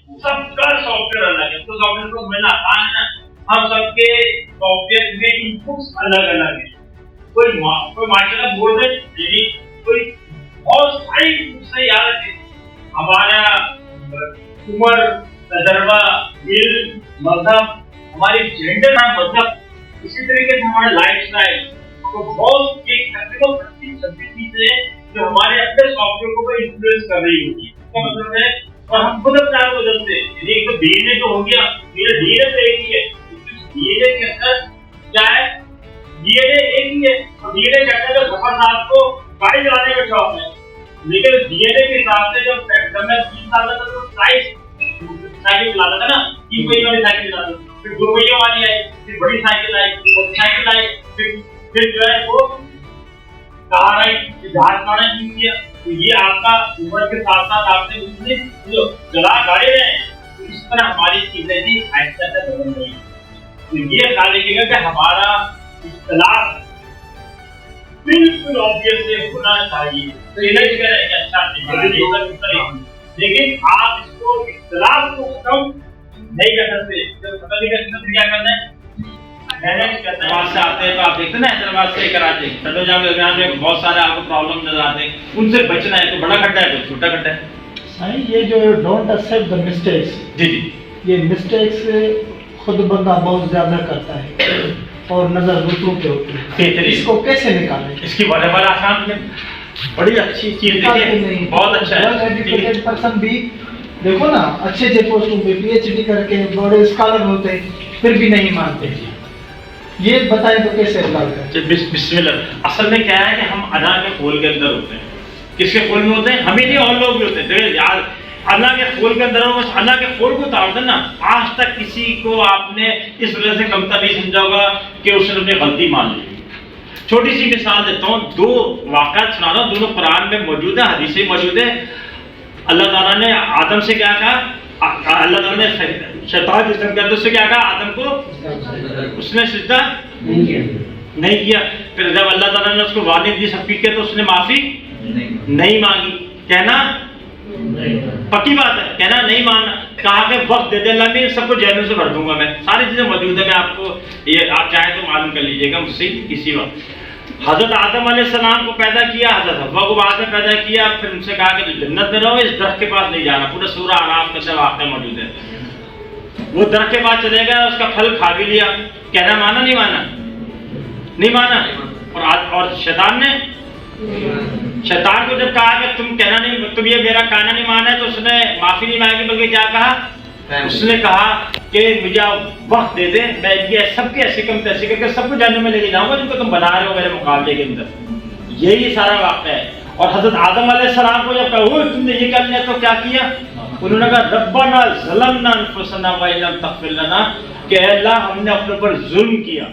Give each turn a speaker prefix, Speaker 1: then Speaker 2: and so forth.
Speaker 1: सबका सॉफ्टवेयर अलग है, तो सॉफ्टवेयर को मिलना आसान है। हम सबके सॉफ्टवेयर में इनपुट्स अलग अलग है। कोई माशाल्लाह बोल रहे हैं, कोई बहुत सारी इनपुट्स है याद रखें। हमारा उम्र, तजर्बा, इल्म, मजहब, हमारी जेंडर ना मजहब, इसी तरीके से हमारा लाइफस्टाइल, तो बहुत एक तकरीबन 25-26 चीजें हैं जो हमारे अपने सॉफ्टवेयर को इन्फ्लुएंस कर रही होती है। इसका मतलब है और हम खुद अपने आप को बदलते हैं। एक तो डीएनए जो हो गया, मेरा डीएनए तो एक ही है, डीएनए के अंदर क्या है, डीएनए एक ही है। और डीएनए कहता है जफर साहब को गाड़ी चलाने का शौक है, लेकिन डीएनए के हिसाब से जब मैं 20 साल का था तो साइकिल चलाता था ना, 3 पहियों वाली साइकिल चलाता था, फिर 2 पहियों वाली आई, फिर बड़ी साइकिल आई, मोटरसाइकिल आई, फिर जो है वो कार आई, जहाज चलाना शुरू किया। तो ये आपका उम्र के साथ साथ आपने उसने जो चला गाड़ी में, तो इस तरह हमारी चीजें भी आहिस्ता आहिस्ता बदल रही है। तो ये ख्याल रखिएगा कि हमारा इख्तिलाफ बिल्कुल ऑब्वियसली होना चाहिए। तो ये नहीं कह रहे कि अच्छा, लेकिन आप इसको इख्तिलाफ को खत्म नहीं कर सकते। जब खत्म नहीं कर सकते क्या करना है, हैदराबाद से आते हैं तो आप देखते हैं ना, हैदराबाद से कराची तंडोजा के दरमियान में बहुत सारे आपको प्रॉब्लम नजर आते हैं, उनसे बचना है तो बड़ा खड्डा है तो छोटा खड्डा है।
Speaker 2: साईं ये जो डोंट एक्सेप्ट द मिस्टेक्स,
Speaker 1: जी जी,
Speaker 2: ये मिस्टेक्स खुद बंदा बहुत ज्यादा करता है और नजर दूसरों पे होती है, इसको कैसे निकालें?
Speaker 1: इसकी बड़े आसान में बड़ी अच्छी चीज देखिए, बहुत अच्छा है।
Speaker 2: एजुकेटेड पर्सन भी देखो ना, अच्छे अच्छे पोस्टों पे पीएचडी करके बड़े स्कॉलर होते हैं फिर भी नहीं मानते। ये बताएं तो कैसे करें?
Speaker 1: बिस्मिल्लाह। असल में क्या है कि हम अना के खोल के अंदर होते हैं। किसके खोल में होते हैं? हमें नहीं, और लोग भी होते हैं। देखिए यार, अल्लाह के खोल के अंदर हो, बस अल्लाह के खोल को उतार देना। आज तक किसी को आपने इस वजह से कमतर नहीं समझा होगा कि उसने अपनी गलती मान ली। छोटी सी मिसाल देता हूँ, 2 वाक़यात सुना रहा हूँ, दोनों कुरान में मौजूद है, हदीस में मौजूद है। अल्लाह ताला ने आदम से क्या कहा, अल्लाह ताला ने शैतान जिसम किया तो उससे क्या कहा, आदम को उसने सिजदा नहीं किया। फिर जब अल्लाह ताला ने उसको वार्निंग दी सब के, तो उसने माफी नहीं मांगी। कहना पक्की बात है, कहना नहीं मानना। कहा कि वक्त दे दे अल्लाह, मैं सबको जहन्नम से भर दूंगा। मैं सारी चीजें मौजूद है, मैं आपको ये आप चाहे तो मालूम कर लीजिएगा मुझसे किसी वक्त। हजरत आदम अलैहिस्सलाम को पैदा किया, हजरत हव्वा को बाद में पैदा किया, फिर उनसे कहा कि जन्नत में रहो, इस दरख्त के पास नहीं जाना। पूरा सूरह आराफ के अंदर वाक़या मौजूद है। वो दरख्त के पास चले गए, उसका फल खा भी लिया। कहना माना नहीं माना? नहीं माना। और शैतान ने, शैतान को जब कहा कि तुम कहना नहीं, तुम ये मेरा कहना नहीं माना है, तो उसने माफी नहीं मांगी, बल्कि क्या कहा, उसने कहा कि मुझे वक्त दे दे, मैं ये सबके ऐसे कम तैसे करके सबको जानने में लेके जाऊंगा जिनको तुम बना रहे हो मेरे मुकाबले के अंदर। यही सारा वाक़या है। और हजरत आदम अलैहिस्सलाम को जब कहा तुमने ये कर लिया, तो क्या किया? उन्होंने कहा रब्बना ज़लमना अनफुसना व इल्लम तग़फिर लना, कि अल्लाह हमने अपने ऊपर जुल्म किया।